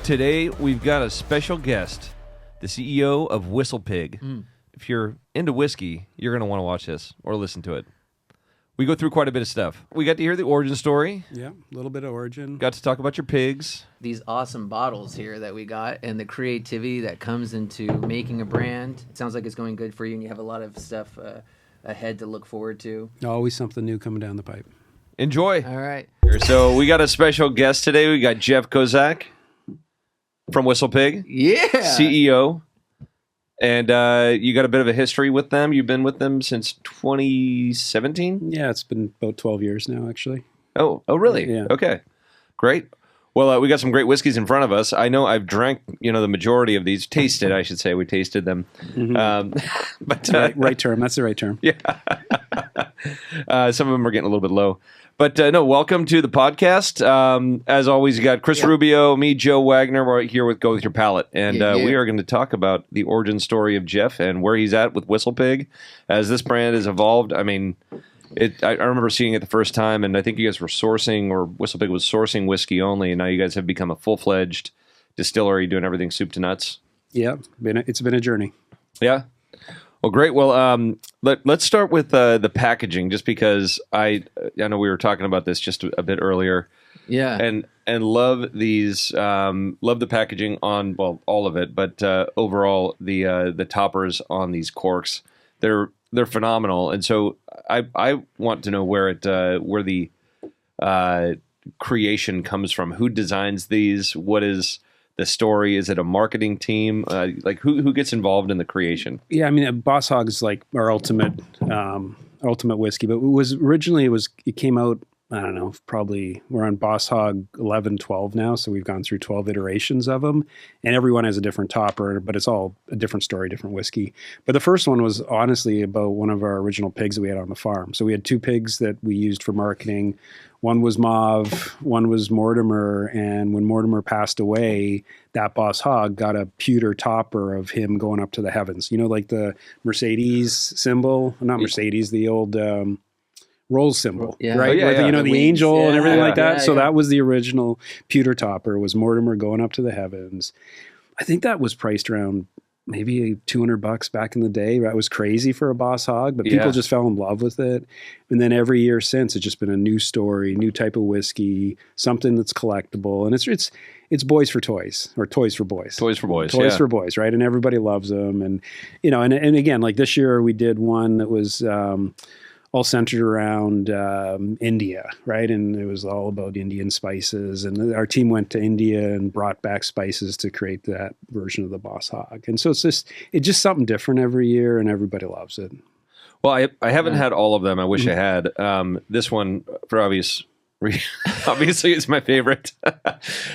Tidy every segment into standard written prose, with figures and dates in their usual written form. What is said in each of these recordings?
Today, we've got a special guest, the CEO of WhistlePig. If you're into whiskey, you're going to want to watch this or listen to it. We go through quite a bit of stuff. We got to hear the origin story. Yeah, a little bit of origin. Got to talk about your pigs. These awesome bottles here that we got and the creativity that comes into making a brand. It sounds like it's going good for you and you have a lot of stuff ahead to look forward to. Always something new coming down the pipe. Enjoy. All right. So we got a special guest today. We got Jeff Kozak from WhistlePig. Yeah. CEO. And you got a bit of a history with them. You've been with them since 2017? Yeah, it's been about 12 years now, actually. Oh, really? Yeah. Okay, great. Well, we got some great whiskeys in front of us. I know I've drank, the majority of these. Tasted, I should say. We tasted them. Mm-hmm. But right term. That's the right term. Yeah. Some of them are getting a little bit low. But no, welcome to the podcast. As always, you got Chris Rubio, me, Joe Wagner. We're here with Go With Your Palate. And we are going to talk about the origin story of Jeff and where he's at with WhistlePig as this brand has evolved. I mean, I remember seeing it the first time, and I think you guys were sourcing, or WhistlePig was sourcing whiskey only, and now you guys have become a full-fledged distillery doing everything soup to nuts. Yeah, it's been a journey. Yeah. Well, great. Well, let's start with the packaging, just because I know we were talking about this just a bit earlier. Yeah. And love these, love the packaging on, well, all of it, but overall the toppers on these corks, they're phenomenal. And so I want to know where the creation comes from. Who designs these? What is the story? Is it a marketing team? Who gets involved in the creation? Yeah, I mean, Boss Hog is like our ultimate whiskey, but it came out, I don't know, probably we're on Boss Hog 11, 12 now, so we've gone through 12 iterations of them, and everyone has a different topper, but it's all a different story, different whiskey. But the first one was honestly about one of our original pigs that we had on the farm. So we had two pigs that we used for marketing. One was Mauve, one was Mortimer, and when Mortimer passed away, that Boss Hog got a pewter topper of him going up to the heavens. You know, like the Mercedes symbol? Not Mercedes, the old Rolls symbol, right? Oh, yeah, the wings, angel and everything like that. Yeah, so that was the original pewter topper, was Mortimer going up to the heavens. I think that was priced around maybe $200 back in the day. That was crazy for a Boss Hog, but people just fell in love with it. And then every year since, it's just been a new story, new type of whiskey, something that's collectible. And it's boys for toys, or toys for boys. Toys for boys. Toys for boys, right? And everybody loves them. And, and again, like this year we did one that was all centered around India, right? And it was all about Indian spices. And our team went to India and brought back spices to create that version of the Boss Hog. And so it's just something different every year, and everybody loves it. Well, I haven't had all of them. I wish I had. This one, for obviously, is my favorite.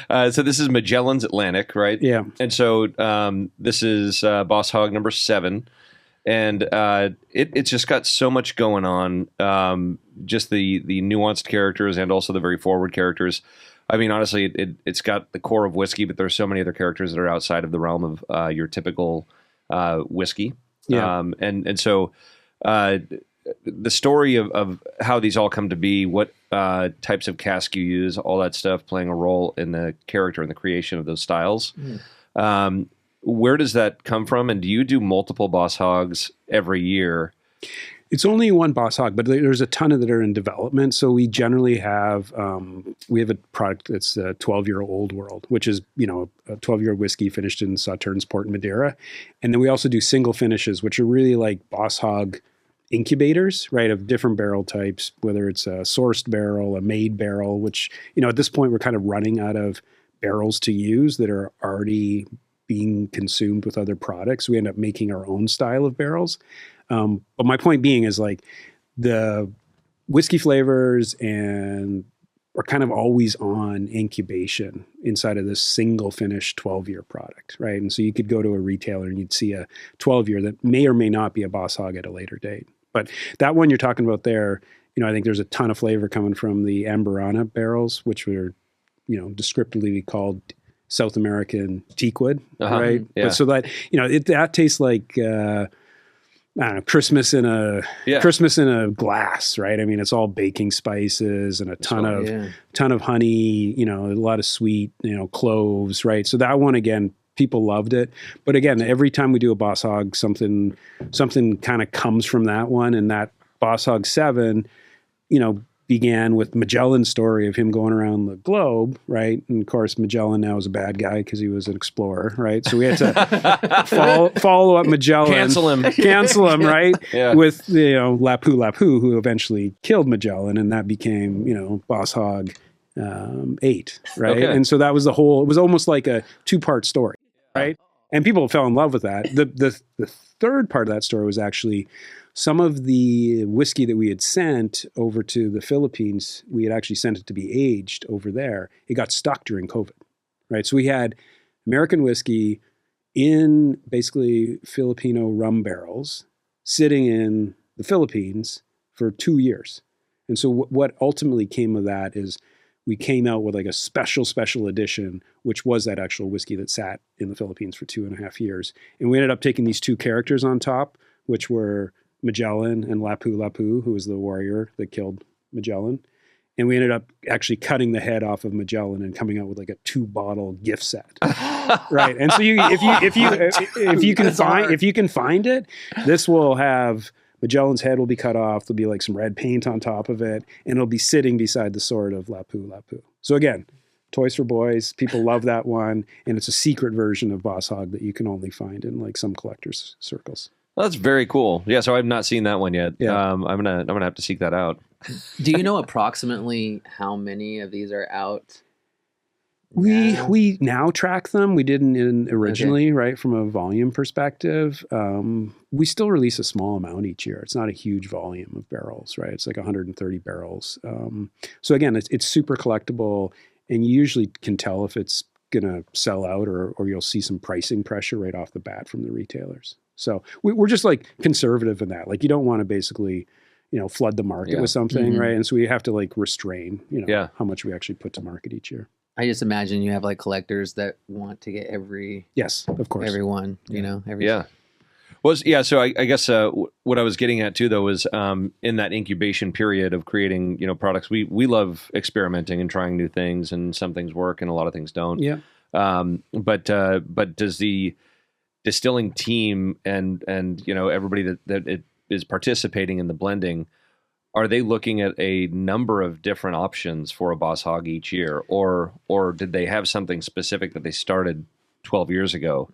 So this is Magellan's Atlantic, right? Yeah. And so this is Boss Hog number 7. And it's just got so much going on, just the nuanced characters and also the very forward characters. I mean, honestly, it's got the core of whiskey, but there's so many other characters that are outside of the realm of your typical whiskey. Yeah. And so the story of how these all come to be, what types of cask you use, all that stuff playing a role in the character and the creation of those styles. Where does that come from? And do you do multiple Boss Hogs every year? It's only one Boss Hog, but there's a ton of that are in development. So we generally have a product that's a 12-year-old world, which is, a 12-year-old whiskey finished in Sauternes Port and Madeira. And then we also do single finishes, which are really like Boss Hog incubators, right, of different barrel types, whether it's a sourced barrel, a made barrel, which, at this point we're kind of running out of barrels to use that are already being consumed with other products. We end up making our own style of barrels. But my point being is like the whiskey flavors and are kind of always on incubation inside of this single finish 12-year product, right? And so you could go to a retailer and you'd see a 12-year that may or may not be a Boss Hog at a later date. But that one you're talking about there, I think there's a ton of flavor coming from the Amburana barrels, which were, descriptively called South American teakwood, right? Yeah. But so that, that tastes like, I don't know, Christmas in a glass, right? I mean, it's all baking spices and a ton of honey, you know, a lot of sweet, you know, cloves, right? So that one, again, people loved it. But again, every time we do a Boss Hog, something kind of comes from that one. And that Boss Hog 7, you know, began with Magellan's story of him going around the globe, right? And of course, Magellan now is a bad guy because he was an explorer, right? So we had to follow up Magellan. Cancel him, right? Yeah. With, you know, Lapu, who eventually killed Magellan, and that became, you know, Boss Hog 8, right? Okay. And so that was it was almost like a 2-part story, right? And people fell in love with that. The third part of that story was actually some of the whiskey that we had sent over to the Philippines. We had actually sent it to be aged over there. It got stuck during COVID, right? So we had American whiskey in basically Filipino rum barrels sitting in the Philippines for 2 years. And so what ultimately came of that is we came out with like a special edition, which was that actual whiskey that sat in the Philippines for 2.5 years. And we ended up taking these 2 characters on top, which were Magellan and Lapu, who was the warrior that killed Magellan. And we ended up actually cutting the head off of Magellan and coming out with like a 2-bottle gift set. Right. And so if you can find it, this will have Magellan's head will be cut off. There'll be like some red paint on top of it, and it'll be sitting beside the sword of Lapu. So again, toys for boys. People love that one, and it's a secret version of Boss Hog that you can only find in like some collectors' circles. Well, that's very cool. Yeah, so I've not seen that one yet. Yeah. I'm gonna have to seek that out. Do you know approximately how many of these are out? We now track them. We didn't originally, right? From a volume perspective, we still release a small amount each year. It's not a huge volume of barrels, right? It's like 130 barrels. So again, it's super collectible, and you usually can tell if it's gonna sell out or you'll see some pricing pressure right off the bat from the retailers. So we're just like conservative in that. Like you don't want to basically, you know, flood the market with something, right? And so we have to like restrain, you know, how much we actually put to market each year. I just imagine you have like collectors that want to get yes, of course, everyone, you know, So I guess what I was getting at too, though, was in that incubation period of creating, you know, products. We love experimenting and trying new things, and some things work and a lot of things don't. Yeah. But does the distilling team and you know everybody that it is participating in the blending, are they looking at a number of different options for a Boss Hog each year, or did they have something specific that they started 12 years ago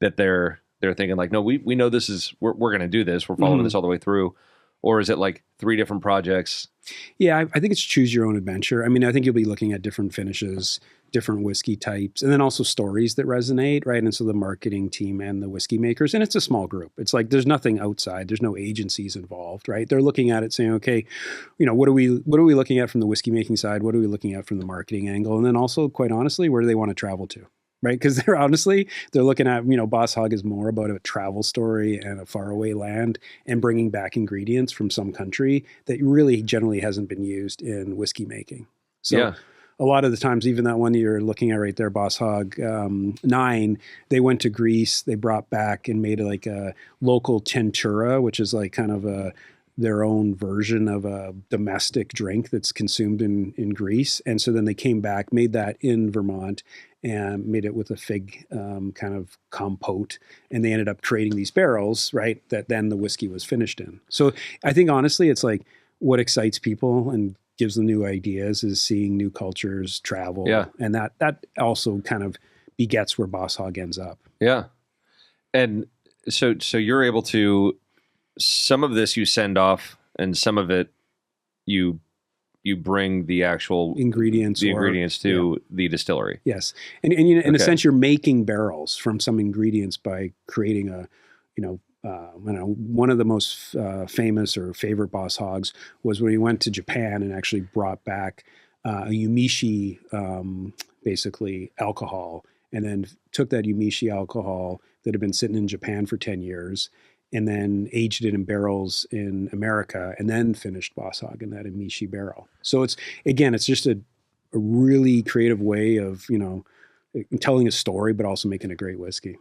that they're thinking like, no, we know this is we're going to do this, we're following this all the way through, or is it like 3 different projects? Yeah, I think it's choose your own adventure. I mean, I think you'll be looking at different finishes, different whiskey types, and then also stories that resonate, right? And so the marketing team and the whiskey makers, and it's a small group. It's like there's nothing outside. There's no agencies involved, right? They're looking at it saying, okay, you know, what are we looking at from the whiskey making side? What are we looking at from the marketing angle? And then also, quite honestly, where do they want to travel to? Right, because they're looking at, you know, Boss Hog is more about a travel story and a faraway land and bringing back ingredients from some country that really generally hasn't been used in whiskey making. So a lot of the times, even that one you're looking at right there, Boss Hog 9, they went to Greece, they brought back and made like a local tempura, which is like kind of their own version of a domestic drink that's consumed in Greece. And so then they came back, made that in Vermont, and made it with a fig kind of compote. And they ended up creating these barrels, right, that then the whiskey was finished in. So I think, honestly, it's like what excites people and gives them new ideas is seeing new cultures travel. Yeah. And that also kind of begets where Boss Hog ends up. Yeah. And so you're able to, some of this you send off, and some of it you bring the actual ingredients to the distillery. Yes. And you know, in a sense, you're making barrels from some ingredients by creating a, you know, one of the most famous or favorite Boss Hogs was when he went to Japan and actually brought back a yumishi, basically alcohol, and then took that yumishi alcohol that had been sitting in Japan for 10 years and then aged it in barrels in America and then finished Boss Hog in that yumishi barrel. So it's just a really creative way of, you know, telling a story, but also making a great whiskey.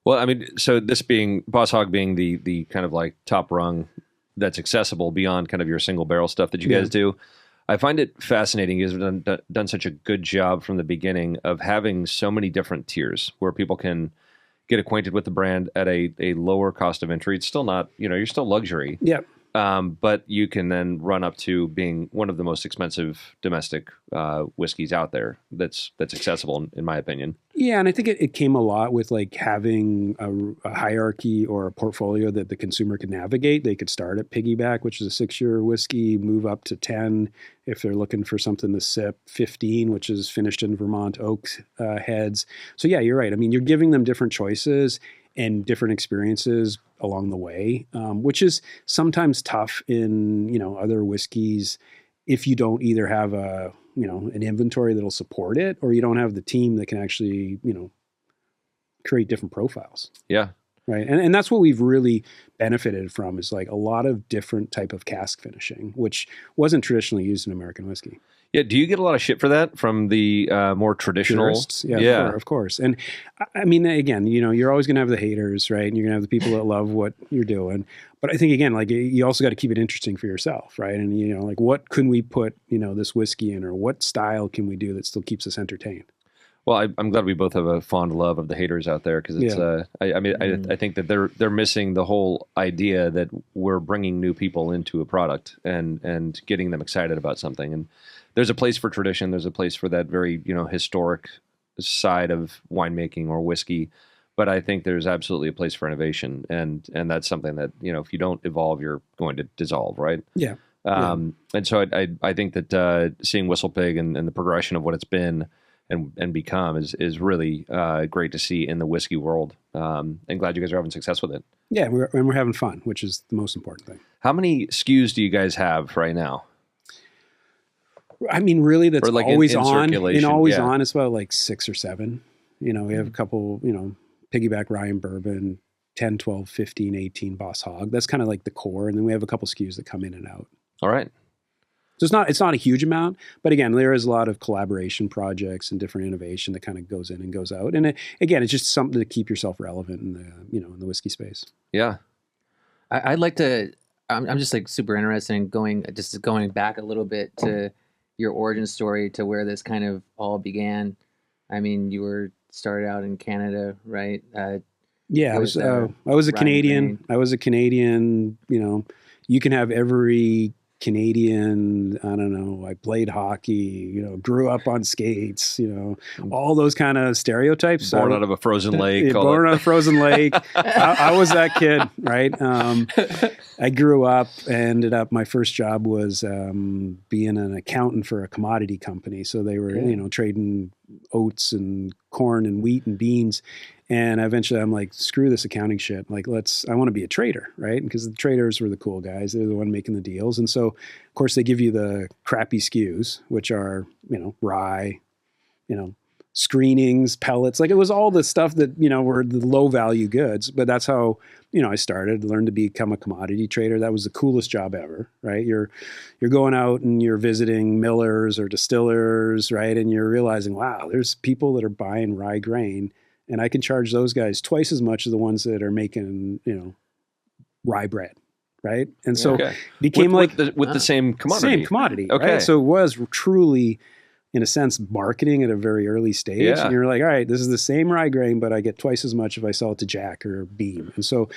Well, I mean, so this being Boss Hog being the kind of like top rung that's accessible beyond kind of your single barrel stuff that you guys do. I find it fascinating. You've done such a good job from the beginning of having so many different tiers where people can get acquainted with the brand at a lower cost of entry. It's still not, you're still luxury. Yeah. But you can then run up to being one of the most expensive domestic whiskeys out there that's accessible, in my opinion. Yeah, and I think it came a lot with like having a hierarchy or a portfolio that the consumer could navigate. They could start at Piggyback, which is a 6-year whiskey, move up to 10 if they're looking for something to sip, 15, which is finished in Vermont oak heads. So yeah, you're right. I mean, you're giving them different choices and different experiences along the way, which is sometimes tough in, other whiskeys if you don't either have an inventory that'll support it, or you don't have the team that can actually, create different profiles. Yeah. Right. And that's what we've really benefited from, is like a lot of different type of cask finishing, which wasn't traditionally used in American whiskey. Yeah. Do you get a lot of shit for that from the more traditional? Purists? Yeah. Of course. And I mean, again, you're always going to have the haters, right? And you're going to have the people that love what you're doing. But I think, again, like you also got to keep it interesting for yourself, right? And, like what can we put, this whiskey in, or what style can we do that still keeps us entertained? Well, I'm glad we both have a fond love of the haters out there, because it's. I think that they're missing the whole idea that we're bringing new people into a product and getting them excited about something. And there's a place for tradition. There's a place for that very historic side of winemaking or whiskey. But I think there's absolutely a place for innovation, and that's something that if you don't evolve, you're going to dissolve, right? Yeah. And so I think that seeing WhistlePig and the progression of what it's been and become is really great to see in the whiskey world. And glad you guys are having success with it. Yeah, we're having fun, which is the most important thing. How many SKUs do you guys have right now? I mean, really, that's like always in on. circulation, On, it's about like 6 or 7. We have a couple, Piggyback Rye and Bourbon, 10, 12, 15, 18 Boss Hog. That's kind of like the core. And then we have a couple SKUs that come in and out. All right. So it's not a huge amount, but again, there is a lot of collaboration projects and different innovation that kind of goes in and goes out. And again, it's just something to keep yourself relevant in the in the whiskey space. Yeah, I'd like to. I'm just like super interested in going back a little bit to your origin story, to where this kind of all began. I mean, you started out in Canada, right? Yeah, I was a Canadian. I was a Canadian. You can have every Canadian, I don't know, I played hockey, grew up on skates, all those kind of stereotypes. Born out of a frozen lake. Born out of a frozen lake. I was that kid, right? I grew up, ended up, my first job was being an accountant for a commodity company. So they were, trading oats and corn and wheat and beans. And eventually I'm like, screw this accounting shit. Like, I want to be a trader, right? Because the traders were the cool guys. They're the one making the deals. And so, of course, they give you the crappy SKUs, which are, rye, screenings, pellets. Like, it was all the stuff that, were the low value goods. But that's how, I learned to become a commodity trader. That was the coolest job ever, right? You're going out and you're visiting millers or distillers, right? And you're realizing, wow, there's people that are buying rye grain, and I can charge those guys twice as much as the ones that are making, rye bread, right? And so became with the same commodity. Same commodity, okay. Right? So it was truly, in a sense, marketing at a very early stage. Yeah. And you're like, all right, this is the same rye grain, but I get twice as much if I sell it to Jack or Beam. And so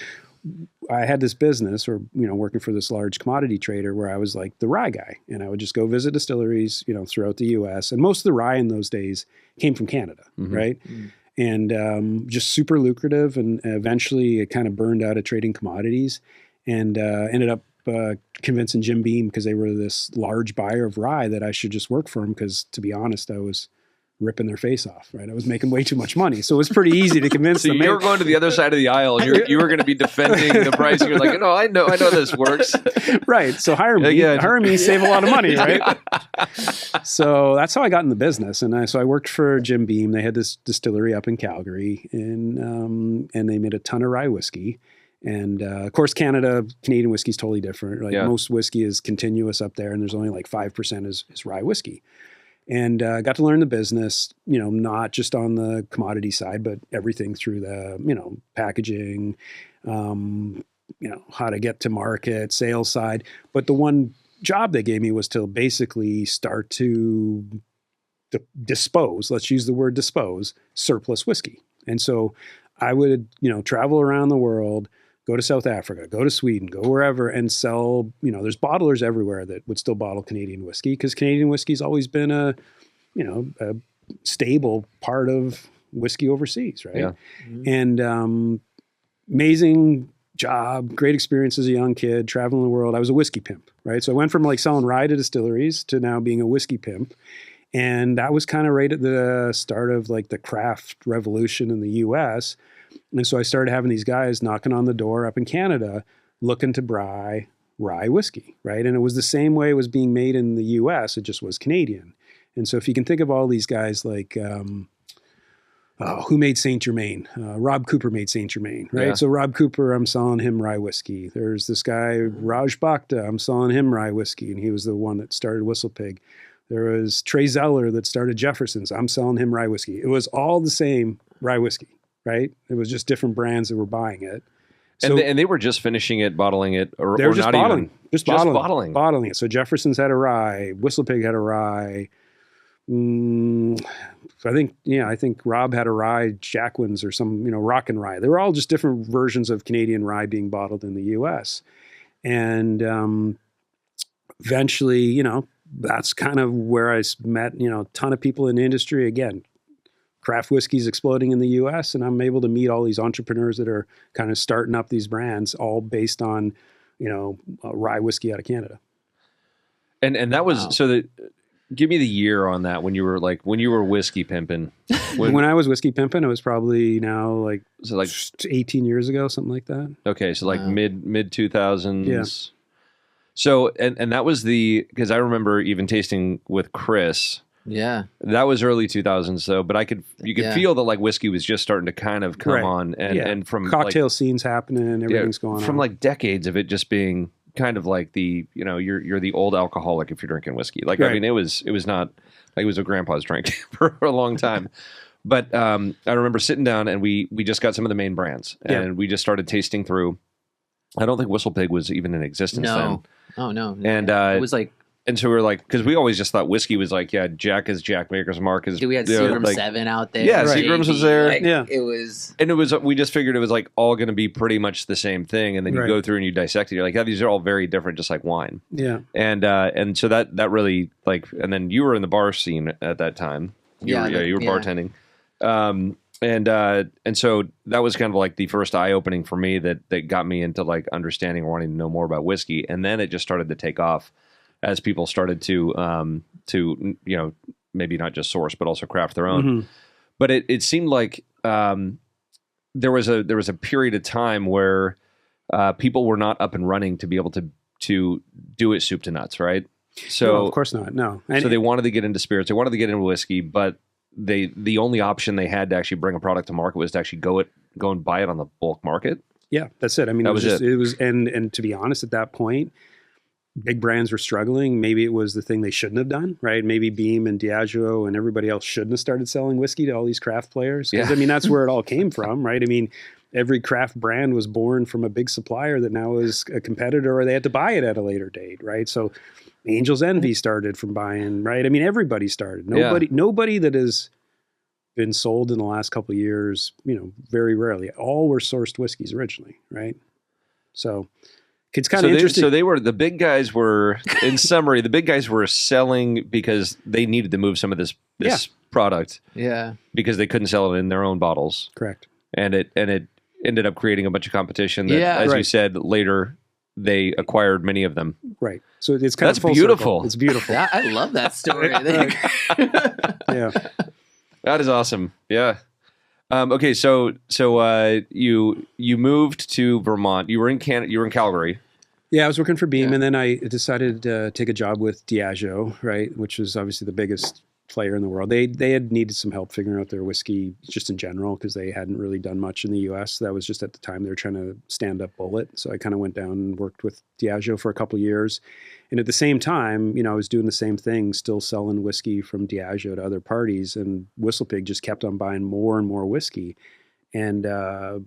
I had this business, or working for this large commodity trader, where I was like the rye guy, and I would just go visit distilleries, throughout the U.S. And most of the rye in those days came from Canada, right? Mm-hmm. And just super lucrative. And eventually it kind of burned out of trading commodities, and ended up convincing Jim Beam, because they were this large buyer of rye, that I should just work for them, because, to be honest, I was ripping their face off, right? I was making way too much money. So it was pretty easy to convince them. So you were going to the other side of the aisle. You were going to be defending the price. You're like, no, I know this works. Right. So hire me, save a lot of money, right? So that's how I got in the business. And so I worked for Jim Beam. They had this distillery up in Calgary, and they made a ton of rye whiskey. And of course, Canadian whiskey is totally different. Like most whiskey is continuous up there, and there's only like 5% is rye whiskey. and got to learn the business, not just on the commodity side, but everything through the, packaging, how to get to market, sales side. But the one job they gave me was to basically start to dispose, let's use the word dispose, surplus whiskey. And so I would, travel around the world, go to South Africa, go to Sweden, go wherever and sell, there's bottlers everywhere that would still bottle Canadian whiskey because Canadian whiskey's always been a stable part of whiskey overseas, right? Yeah. And amazing job, great experience as a young kid, traveling the world. I was a whiskey pimp, right? So I went from like selling rye to distilleries to now being a whiskey pimp. And that was kind of right at the start of like the craft revolution in the US. And so I started having these guys knocking on the door up in Canada looking to buy rye whiskey, right? And it was the same way it was being made in the US, it just was Canadian. And so if you can think of all these guys like, who made Saint Germain? Rob Cooper made Saint Germain, right? Yeah. So Rob Cooper, I'm selling him rye whiskey. There's this guy, Raj Bhakta, I'm selling him rye whiskey. And he was the one that started WhistlePig. There was Trey Zeller that started Jefferson's. I'm selling him rye whiskey. It was all the same rye whiskey, right? It was just different brands that were buying it. So And they were just finishing it, bottling it, or they were just not bottling, even. just bottling it. So Jefferson's had a rye, WhistlePig had a rye. I think Rob had a rye, Jacquin's or some, Rock and Rye. They were all just different versions of Canadian rye being bottled in the U.S. And eventually, that's kind of where I met, a ton of people in the industry. Again, craft whiskey's exploding in the U.S. and I'm able to meet all these entrepreneurs that are kind of starting up these brands, all based on, rye whiskey out of Canada. And that was so that. Give me the year on that when you were whiskey pimping. When I was whiskey pimping, it was probably now like 18 years ago, something like that. Okay, so like mid 2000s. Yeah. So and that was because I remember even tasting with Chris. Yeah. That was early 2000s though, but you could feel that like whiskey was just starting to kind of come on and from cocktail scenes happening, everything's going on. From like decades of it just being kind of like you're the old alcoholic if you're drinking whiskey. Like, right. I mean, it was not like it was a grandpa's drink for a long time. But I remember sitting down and we just got some of the main brands and we just started tasting through. I don't think WhistlePig was even in existence then. Oh, no. And it was like, and so we were like, because we always just thought whiskey was like, Jack is Jack, Maker's Mark is. We had Seagram 7 out there. Yeah, right. Seagram's was there. Like, it was. And we just figured it was like all going to be pretty much the same thing. And then you go through and you dissect it. You're like, these are all very different, just like wine. Yeah. And so that really and then you were in the bar scene at that time. You were bartending. And so that was kind of like the first eye opening for me that got me into like understanding or wanting to know more about whiskey. And then it just started to take off as people started to maybe not just source, but also craft their own. Mm-hmm. But it seemed like there was a period of time where people were not up and running to be able to do it soup to nuts, right? So no, of course not. No. So they wanted to get into spirits, they wanted to get into whiskey, but the only option they had to actually bring a product to market was to actually go and buy it on the bulk market. Yeah, that's it. I mean, it was and to be honest, at that point, big brands were struggling. Maybe it was the thing they shouldn't have done, right? Maybe Beam and Diageo and everybody else shouldn't have started selling whiskey to all these craft players. Because, I mean, that's where it all came from, right? I mean, every craft brand was born from a big supplier that now is a competitor or they had to buy it at a later date, right? So Angel's Envy started from buying, right? I mean, everybody started. Nobody that has been sold in the last couple of years, very rarely. All were sourced whiskeys originally, right? So it's kind of interesting. So the big guys were, in summary, the big guys were selling because they needed to move some of this product. Yeah. Because they couldn't sell it in their own bottles. Correct. And it ended up creating a bunch of competition that, as you said, later they acquired many of them. Right. So it's kind of beautiful. Circle. It's beautiful. Yeah, I love that story. Yeah. That is awesome. Yeah. Okay, so you moved to Vermont. You were in You were in Calgary. Yeah, I was working for Beam, and then I decided to take a job with Diageo, right, which was obviously the biggest player in the world. They had needed some help figuring out their whiskey just in general because they hadn't really done much in the U.S. That was just at the time they were trying to stand up Bulleit. So I kind of went down and worked with Diageo for a couple of years. And at the same time, I was doing the same thing, still selling whiskey from Diageo to other parties. And WhistlePig just kept on buying more and more whiskey. And, I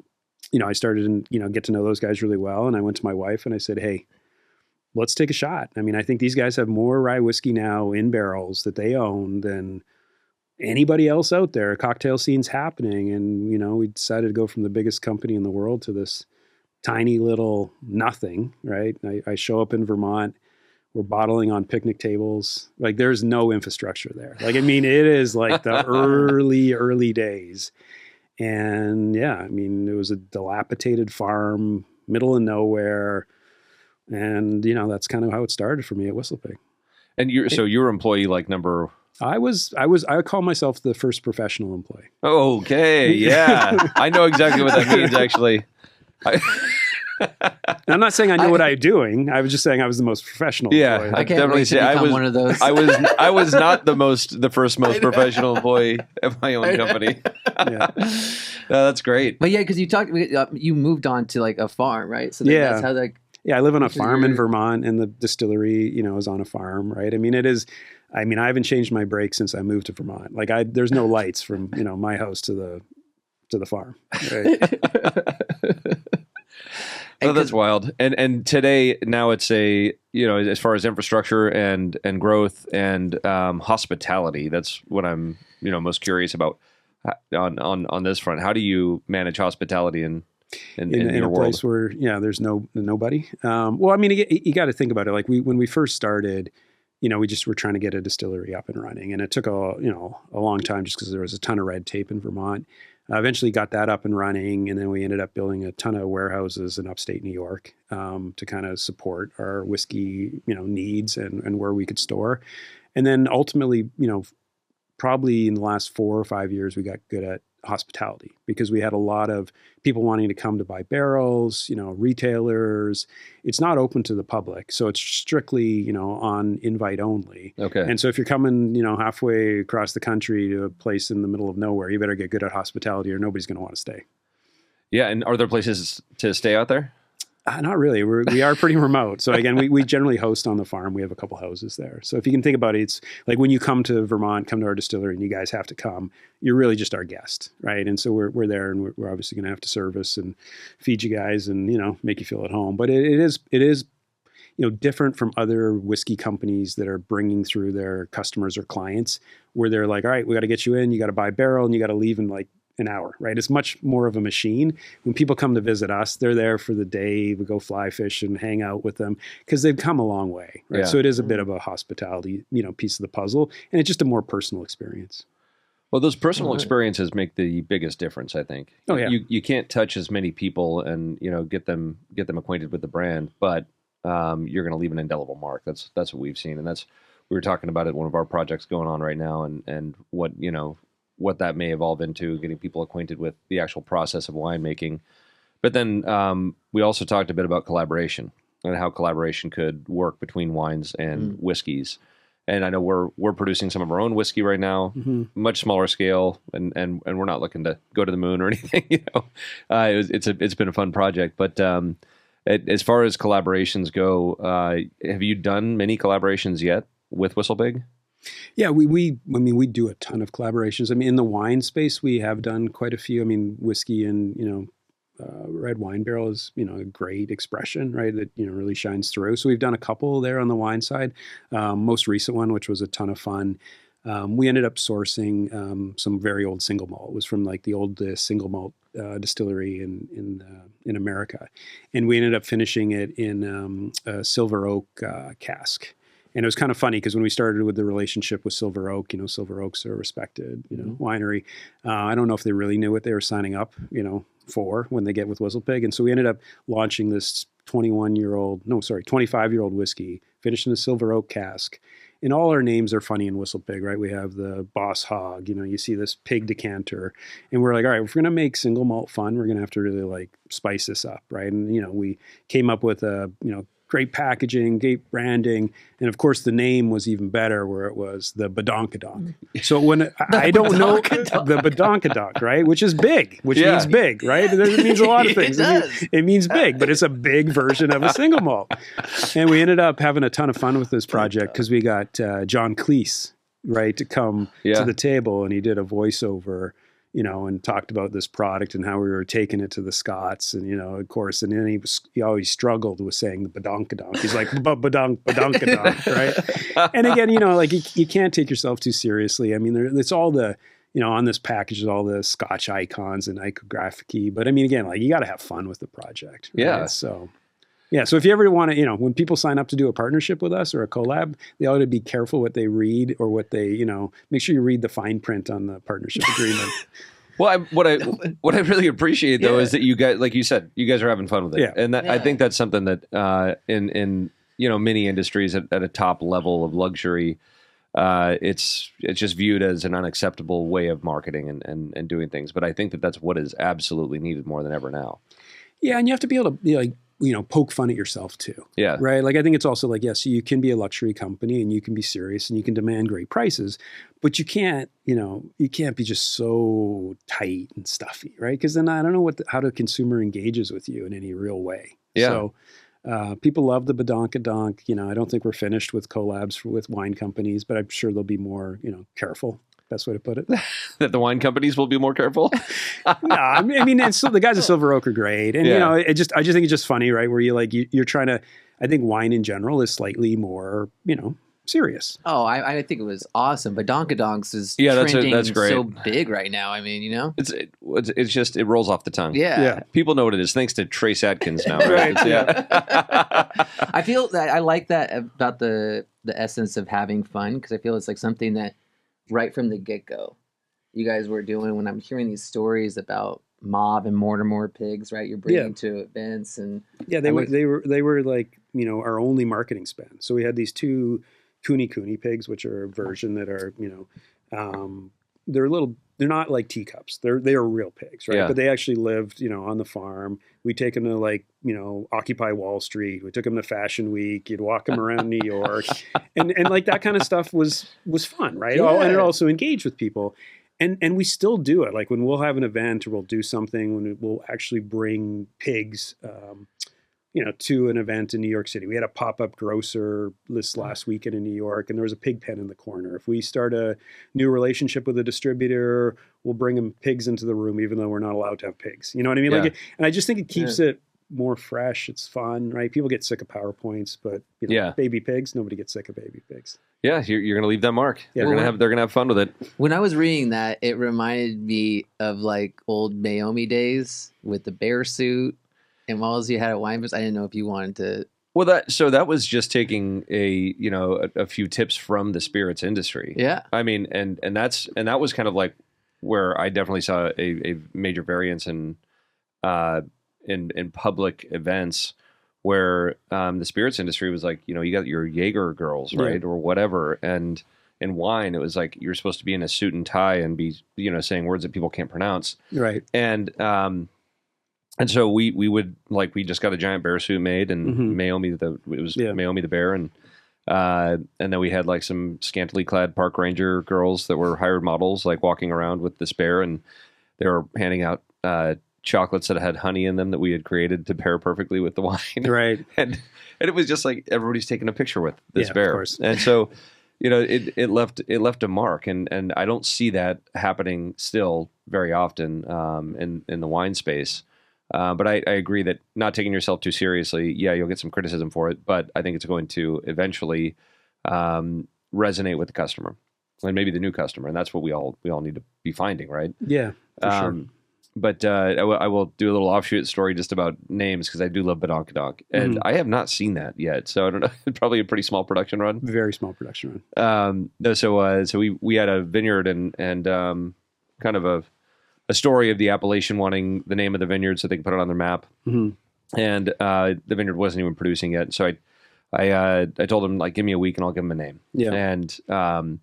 started to, get to know those guys really well. And I went to my wife and I said, hey, let's take a shot. I mean, I think these guys have more rye whiskey now in barrels that they own than anybody else out there. Cocktail scene's happening. And, we decided to go from the biggest company in the world to this tiny little nothing, right? I show up in Vermont. We're bottling on picnic tables. Like there's no infrastructure there. Like, I mean, it is like the early days. And yeah, I mean, it was a dilapidated farm, middle of nowhere. And, that's kind of how it started for me at WhistlePig. And you're employee like number... I call myself the first professional employee. Okay. Yeah. I know exactly what that means, actually. I'm not saying I knew what I was doing. I was just saying I was the most professional. Yeah, employee. I can definitely say I was one of those. I was not the first most professional employee at my own company. Yeah, that's great. But yeah, because you moved on to like a farm, right? So that's how I live on a farm in Vermont, and the distillery, is on a farm, right? I mean, I haven't changed my brake since I moved to Vermont. Like there's no lights from my house to the farm. Right? Oh, that's wild. And today, now it's as far as infrastructure and growth and hospitality, that's what I'm, most curious about on this front. How do you manage hospitality in your a world? Place where, there's nobody. Well, I mean, you got to think about it. Like when we first started, we just were trying to get a distillery up and running, and it took a long time just because there was a ton of red tape in Vermont. Eventually got that up and running, and then we ended up building a ton of warehouses in upstate New York to kind of support our whiskey, needs and where we could store. And then ultimately, probably in the last 4 or 5 years, we got good at hospitality because we had a lot of people wanting to come to buy barrels, retailers. It's not open to the public. So it's strictly, on invite only. Okay. And so if you're coming, halfway across the country to a place in the middle of nowhere, you better get good at hospitality or nobody's going to want to stay. Yeah. And are there places to stay out there? Not really. We are pretty remote. So again, we generally host on the farm. We have a couple houses there. So if you can think about it, it's like when you come to Vermont, come to our distillery, and you guys have to come, you're really just our guest, right? And so we're there, and we're obviously going to have to service and feed you guys, and make you feel at home. But it is different from other whiskey companies that are bringing through their customers or clients, where they're like, all right, we got to get you in, you got to buy a barrel, and you got to leave in like an hour, right? It's much more of a machine. When people come to visit us, they're there for the day. We go fly fish and hang out with them because they've come a long way, right? Yeah. So it is a bit of a hospitality, piece of the puzzle, and it's just a more personal experience. Well, those personal experiences make the biggest difference, I think. Oh yeah. You can't touch as many people and get them acquainted with the brand, but you're going to leave an indelible mark. That's what we've seen, and we were talking about it. One of our projects going on right now, and what that may evolve into, getting people acquainted with the actual process of winemaking. But then we also talked a bit about collaboration and how collaboration could work between wines and whiskeys. And I know we're producing some of our own whiskey right now, much smaller scale, and we're not looking to go to the moon or anything. It's been a fun project. But as far as collaborations go, have you done many collaborations yet with WhistlePig? Yeah, we do a ton of collaborations. I mean, in the wine space, we have done quite a few. I mean, whiskey and, red wine barrel is, a great expression, right? That, really shines through. So we've done a couple there on the wine side. Most recent one, which was a ton of fun. We ended up sourcing some very old single malt. It was from like the old single malt distillery in America. And we ended up finishing it in a silver oak cask. And it was kind of funny because when we started with the relationship with Silver Oak, Silver Oak's are a respected, winery. I don't know if they really knew what they were signing up, for when they get with WhistlePig. And so we ended up launching this 25-year-old whiskey, finished in a Silver Oak cask. And all our names are funny in WhistlePig, right? We have the Boss Hog, you see this pig decanter. And we're like, all right, if we're going to make single malt fun, we're going to have to really like spice this up, right? And, we came up with a, great packaging, great branding, and of course the name was even better, where it was the Badonkadonk. So when I don't know the Badonkadonk, right, which is big, which means big, right? It means a lot of things. It means big, but it's a big version of a single malt. And we ended up having a ton of fun with this project because we got John Cleese, right, to come to the table, and he did a voiceover, and talked about this product and how we were taking it to the Scots, and of course, and then he always struggled with saying the Badonkadonk. He's like Badonkadonk, right? And again, like you can't take yourself too seriously. I mean, it's all the on this package is all the Scotch icons and iconography, but I mean, again, like you got to have fun with the project, right? Yeah. So if you ever want to, when people sign up to do a partnership with us or a collab, they ought to be careful what they read or what they, make sure you read the fine print on the partnership agreement. Well, what I really appreciate though is that you guys, like you said, you guys are having fun with it, and I think that's something that in many industries at a top level of luxury, it's just viewed as an unacceptable way of marketing and doing things. But I think that that's what is absolutely needed more than ever now. Yeah, and you have to be able to poke fun at yourself too. Yeah. Right. Like I think it's also like, yes, you can be a luxury company and you can be serious and you can demand great prices, but you can't be just so tight and stuffy, right? Because then I don't know how the consumer engages with you in any real way. Yeah. So people love the Badonkadonk. I don't think we're finished with collabs with wine companies, but I'm sure they'll be more, careful. Best way to put it. That the wine companies will be more careful. No, I mean, the guys at Silver Oak are great, and I just think it's just funny, right? Where you're trying to. I think wine in general is slightly more, serious. Oh, I think it was awesome. Badonkadonks is trending that's great. So big right now. I mean, it's just it rolls off the tongue. Yeah. People know what it is thanks to Trace Adkins now. Right? I feel that I like that about the essence of having fun, because I feel it's like something that right from the get-go you guys were doing. When I'm hearing these stories about Mauve and Mortimer pigs, right, you're bringing to events, and they were like our only marketing spend. So we had these two Kuni pigs, which are a version that are they're not like teacups. They are real pigs, right? But they actually lived, on the farm. We take them to Occupy Wall Street. We took them to Fashion Week. You'd walk them around New York, and like that kind of stuff was fun, right? Yeah. And it also engaged with people, and we still do it. Like when we'll have an event or we'll do something, when we'll actually bring pigs, to an event in New York City. We had a pop-up grocer this last weekend in New York, and there was a pig pen in the corner. If we start a new relationship with a distributor, we'll bring them pigs into the room, even though we're not allowed to have pigs. You know what I mean? Yeah. And I just think it keeps it more fresh. It's fun, right? People get sick of PowerPoints, but baby pigs, nobody gets sick of baby pigs. Yeah, you're going to leave that mark. Yeah. They're going to have fun with it. When I was reading that, it reminded me of like old Naomi days with the bear suit. And while you had a wine bus, I didn't know if you wanted to. Well, that was just taking a few tips from the spirits industry. Yeah, I mean, and that was kind of like where I definitely saw a major variance in public events where the spirits industry was like, you got your Jaeger girls, right, or whatever, and in wine it was like you're supposed to be in a suit and tie and be saying words that people can't pronounce, right, and so we would we just got a giant bear suit made, and Naomi the bear, and then we had like some scantily clad park ranger girls that were hired models, like walking around with this bear, and they were handing out chocolates that had honey in them that we had created to pair perfectly with the wine, right? and it was just like everybody's taking a picture with this bear, of course. And so it left a mark, and I don't see that happening still very often in the wine space. But I agree that not taking yourself too seriously, you'll get some criticism for it, but I think it's going to eventually resonate with the customer, and maybe the new customer, and that's what we all need to be finding, right? Yeah, for sure. But I will do a little offshoot story just about names, because I do love Badonkadonk, and I have not seen that yet, so I don't know. It's probably a pretty small production run. Very small production run. So we had a vineyard and kind of a story of the appellation wanting the name of the vineyard so they can put it on their map. Mm-hmm. And the vineyard wasn't even producing yet. So I told him, give me a week and I'll give him a name. Yeah. And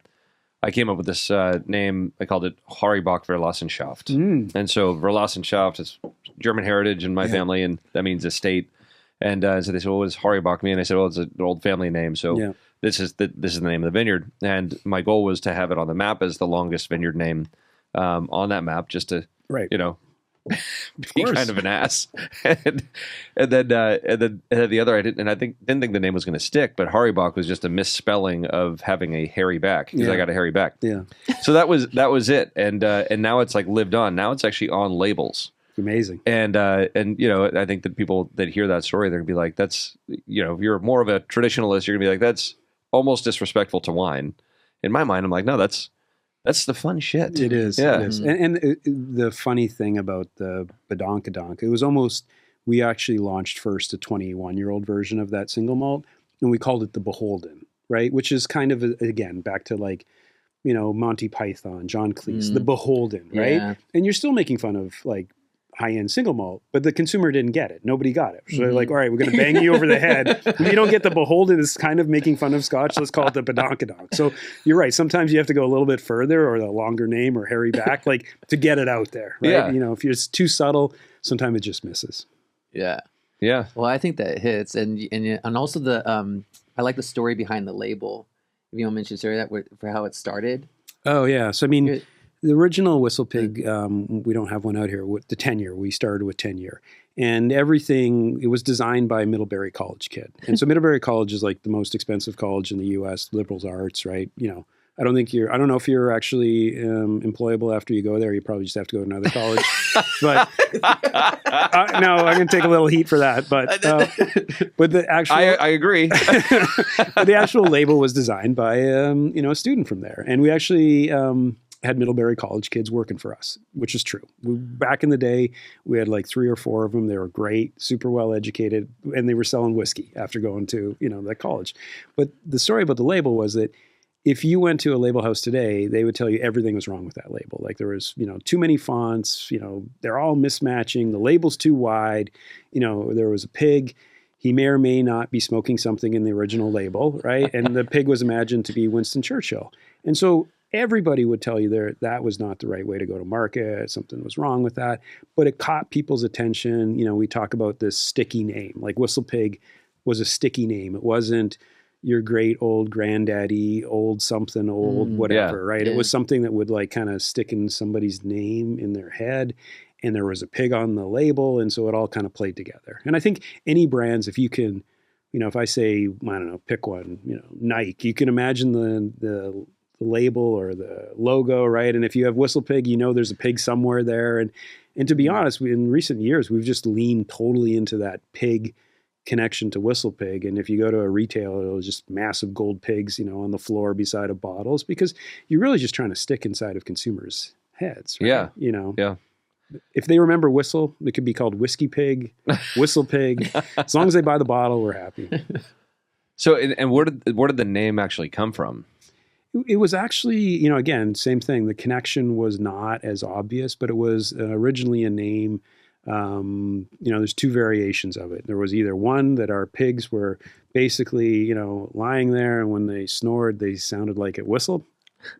I came up with this name. I called it Haribach Verlassenschaft. And so Verlassenschaft is German heritage in my family, and that means estate. And so they said, well, what does Haribach mean? I said, well, it's an old family name. So Yeah. this is the name of the vineyard. And my goal was to have it on the map as the longest vineyard name on that map, just to, Right. be kind of an ass. and then the other, I didn't think the name was going to stick, but Haribach was just a misspelling of having a hairy back, because I got a hairy back. Yeah. So that was it. And now it's like lived on. Now it's actually on labels. Amazing. And I think that people that hear that story, they're gonna be like, that's, if you're more of a traditionalist, you're gonna be like, that's almost disrespectful to wine. In my mind, I'm like, no, that's the fun shit. It is. Yeah. It is. And the funny thing about the Badonkadonk, it was almost, we actually launched first a 21-year-old version of that single malt, and we called it the Beholden, right? Which is kind of, again, back to like, Monty Python, John Cleese, the Beholden, right? Yeah. And you're still making fun of like high-end single malt, but the consumer didn't get it. Nobody got it. So they're like, all right, we're going to bang you over the head. If you don't get the Beholden, it's kind of making fun of Scotch. Let's call it the Badonkadonk. So you're right. Sometimes you have to go a little bit further, or a longer name, or hairy back, like to get it out there, right? Yeah. If it's too subtle, sometimes it just misses. Yeah. Yeah. Well, I think that hits, and also I like the story behind the label. If you don't mention that for how it started. Oh yeah. So I mean, the original WhistlePig, we don't have one out here, with the 10-year. We started with 10-year. And everything, it was designed by a Middlebury College kid. And so Middlebury College is like the most expensive college in the U.S., liberal arts, right? I don't know if you're actually employable after you go there. You probably just have to go to another college. But no, I'm going to take a little heat for that. But the actual, I agree. but the actual label was designed by a student from there, and we actually had Middlebury College kids working for us, which is true. Back in the day, we had like 3 or 4 of them. They were great, super well educated, and they were selling whiskey after going to that college. But the story about the label was that if you went to a label house today, they would tell you everything was wrong with that label. Like there was, too many fonts, they're all mismatching. The label's too wide. There was a pig. He may or may not be smoking something in the original label, right? And the pig was imagined to be Winston Churchill. And so everybody would tell you that was not the right way to go to market. Something was wrong with that. But it caught people's attention. We talk about this sticky name. Like WhistlePig was a sticky name. It wasn't your great old granddaddy, old something, old whatever, right? Yeah. It was something that would like kind of stick in somebody's name in their head. And there was a pig on the label. And so it all kind of played together. And I think any brands, if you can, if I say, I don't know, pick one, Nike, you can imagine the label or the logo, right? And if you have WhistlePig, there's a pig somewhere there. And to be honest, in recent years, we've just leaned totally into that pig connection to WhistlePig. And if you go to a retailer, it'll just massive gold pigs, on the floor beside of bottles, because you're really just trying to stick inside of consumers' heads, right? Yeah. Yeah. If they remember Whistle, it could be called Whiskey Pig, WhistlePig. As long as they buy the bottle, we're happy. So, and where did the name actually come from? It was actually, again, same thing. The connection was not as obvious, but it was originally a name. There's 2 variations of it. There was either one that our pigs were basically, lying there, and when they snored, they sounded like it whistled.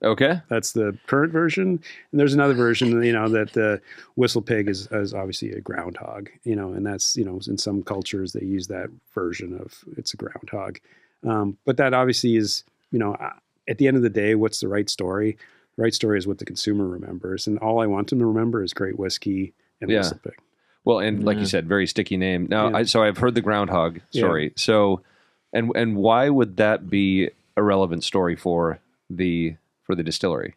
Okay. That's the current version. And there's another version, that the WhistlePig is obviously a groundhog, and that's, in some cultures they use that version of it's a groundhog. But that obviously is, at the end of the day, what's the right story? The right story is what the consumer remembers. And all I want them to remember is great whiskey and WhistlePig. Well, and like you said, very sticky name. Now, so I've heard the groundhog story. Yeah. So, and why would that be a relevant story for the distillery?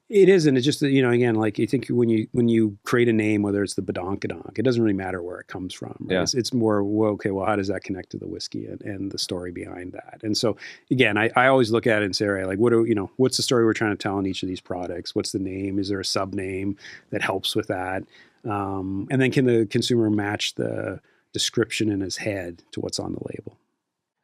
It isn't. It's just that, again, like you think when you create a name, whether it's the Badonkadonk, it doesn't really matter where it comes from. Right? Yeah. It's more, well, how does that connect to the whiskey and the story behind that? And so, again, I always look at it and say, right, like, what's the story we're trying to tell in each of these products? What's the name? Is there a sub name that helps with that? And then can the consumer match the description in his head to what's on the label?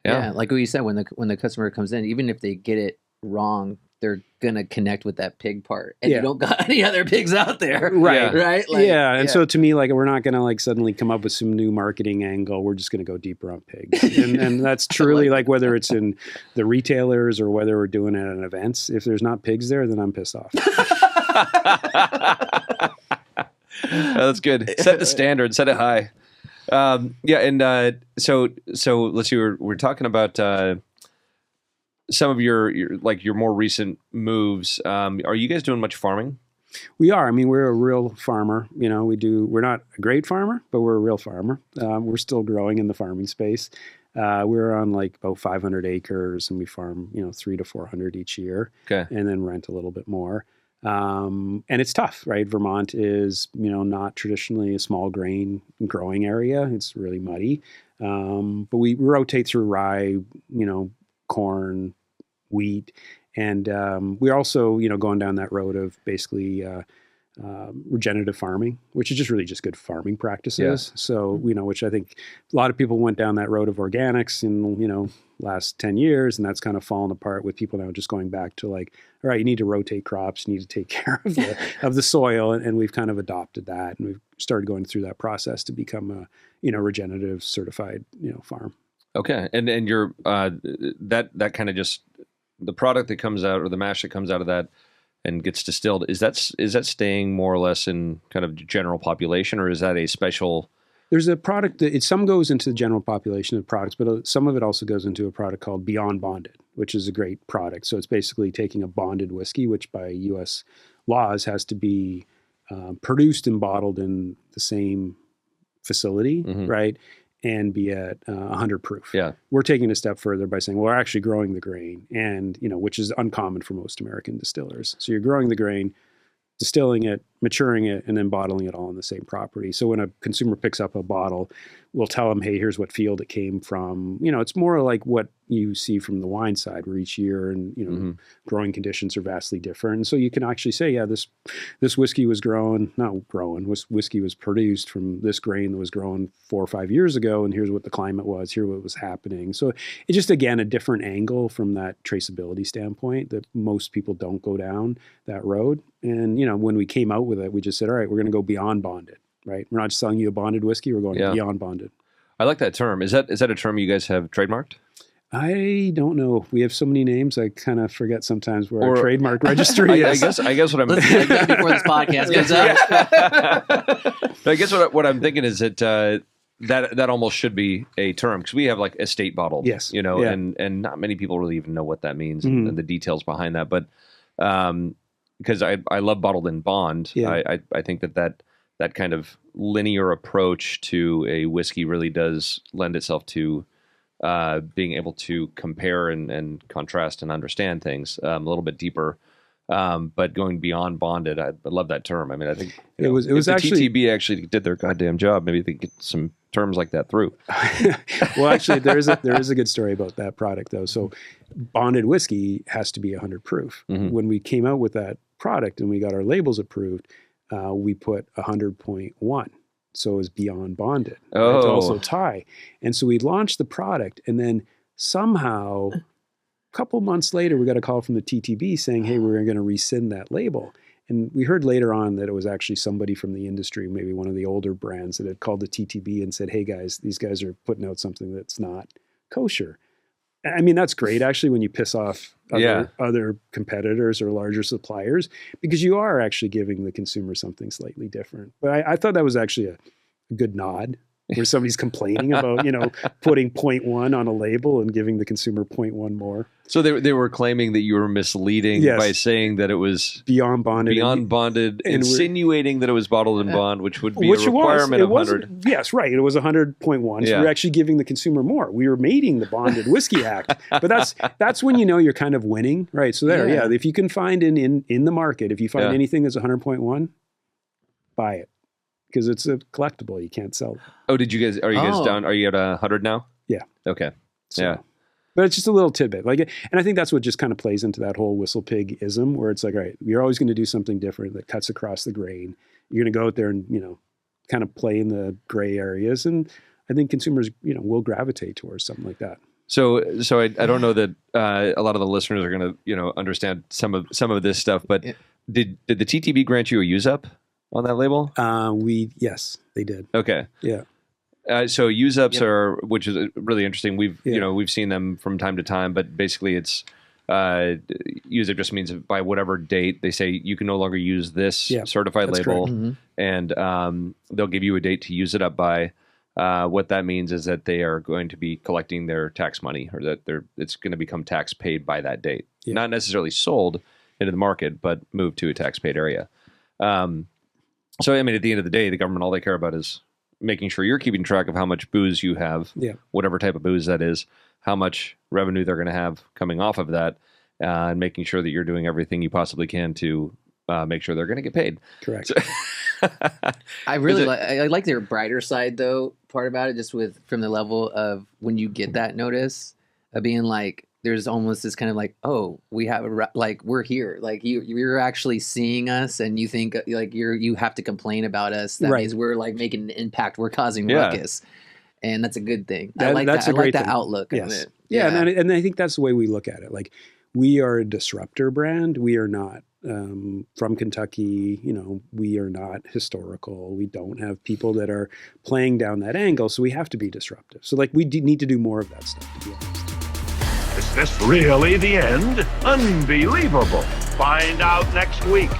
Yeah, like what you said, when the customer comes in, even if they get it wrong, they're gonna connect with that pig part, and you don't got any other pigs out there, right? Right? Like, and so to me, like, we're not gonna like suddenly come up with some new marketing angle. We're just gonna go deeper on pigs, and that's truly like whether it's in the retailers or whether we're doing it at events. If there's not pigs there, then I'm pissed off. That's good. Set the standard. Set it high. Yeah, and so let's see. We're talking about some of your more recent moves. Are you guys doing much farming? We are. I mean, we're a real farmer. We're not a great farmer, but we're a real farmer. We're still growing in the farming space. We're on like about 500 acres, and we farm 300 to 400 each year, and then rent a little bit more. And it's tough, right? Vermont is, not traditionally a small grain growing area. It's really muddy. But we rotate through rye, corn, wheat. And we're also, going down that road of basically regenerative farming, which is just really just good farming practices. Yeah. So, which I think a lot of people went down that road of organics in, last 10 years, and that's kind of fallen apart with people now just going back to like, all right, you need to rotate crops, you need to take care of the soil. And we've kind of adopted that, and we've started going through that process to become a, regenerative certified, farm. Okay. And you're, that kind of just, the product that comes out, or the mash that comes out of that and gets distilled, is that staying more or less in kind of general population, or is that a special? There's a product that some goes into the general population of products, but some of it also goes into a product called Beyond Bonded, which is a great product. So it's basically taking a bonded whiskey, which by U.S. laws has to be produced and bottled in the same facility, right? And be at 100 proof. Yeah. We're taking it a step further by saying, well, we're actually growing the grain, and which is uncommon for most American distillers. So you're growing the grain, distilling it, maturing it, and then bottling it all on the same property. So when a consumer picks up a bottle, we'll tell them, hey, here's what field it came from. It's more like what you see from the wine side, where each year and, growing conditions are vastly different. And so you can actually say, yeah, this whiskey was whiskey was produced from this grain that was grown 4 or 5 years ago, and here's what the climate was, here's what was happening. So it's just, again, a different angle from that traceability standpoint that most people don't go down that road. And, when we came out with it, we just said, all right, we're going to go beyond bonded, right? We're not just selling you a bonded whiskey, we're going beyond bonded. I like that term. Is that a term you guys have trademarked? I don't know. We have so many names, I kind of forget sometimes where our trademark registry is. I guess what I'm Let's get that before this podcast goes up. I guess what I'm thinking is that that almost should be a term, because we have like estate bottled, yes, and not many people really even know what that means and the details behind that. But because I love bottled in bond, I think that kind of linear approach to a whiskey really does lend itself to being able to compare and contrast and understand things a little bit deeper. But going beyond bonded, I love that term. I mean, I think it was actually TTB actually did their goddamn job. Maybe they get some terms like that through. Well, actually, there is a good story about that product though. So bonded whiskey has to be 100 proof. When we came out with that product and we got our labels approved, we put 100.1. So it was beyond bonded. Oh. Right, to also tie. And so we launched the product, and then somehow a couple months later, we got a call from the TTB saying, hey, we're going to rescind that label. And we heard later on that it was actually somebody from the industry, maybe one of the older brands, that had called the TTB and said, hey guys, these guys are putting out something that's not kosher. I mean, that's great, actually, when you piss off other competitors or larger suppliers, because you are actually giving the consumer something slightly different. But I thought that was actually a good nod, where somebody's complaining about, putting 0.1 on a label and giving the consumer 0.1 more. So they were claiming that you were misleading by saying that it was beyond bonded, insinuating that it was bottled in bond, which would be a requirement of 100. Yes, right. It was 100.1. So we're actually giving the consumer more. We were mating the Bonded Whiskey Act. But that's when you're kind of winning, right? So if you can find in the market, if you find anything that's 100.1, buy it. Because it's a collectible. You can't sell it. Oh, are you guys down? Are you at 100 now? Yeah. Okay. So, but it's just a little tidbit. And I think that's what just kind of plays into that whole WhistlePig-ism, where it's like, all right, you're always going to do something different that cuts across the grain. You're going to go out there and, kind of play in the gray areas. And I think consumers, will gravitate towards something like that. So I don't know that a lot of the listeners are going to, understand some of this stuff, but did the TTB grant you a use up on that label? Yes, they did. Okay. Yeah. So use ups are, which is really interesting. We've seen them from time to time, but basically it's use up just means by whatever date they say you can no longer use this certified label, and they'll give you a date to use it up by. what that means is that they are going to be collecting their tax money, or that it's going to become tax paid by that date. Yeah. Not necessarily sold into the market, but moved to a tax paid area. So, I mean, at the end of the day, the government, all they care about is making sure you're keeping track of how much booze you have, whatever type of booze that is, how much revenue they're going to have coming off of that, and making sure that you're doing everything you possibly can to make sure they're going to get paid. Correct. So, I really I like their brighter side, though, part about it, just from the level of when you get that notice of being like, there's almost this kind of like, oh, we have we're here, like you're actually seeing us, and you think like you have to complain about us. That means we're like making an impact, we're causing ruckus, and that's a a great I like that outlook of it. Yeah, and I think that's the way we look at it. Like, we are a disruptor brand. We are not from Kentucky. We are not historical. We don't have people that are playing down that angle. So we have to be disruptive. So like we need to do more of that stuff, to be honest. Is this really the end? Unbelievable. Find out next week.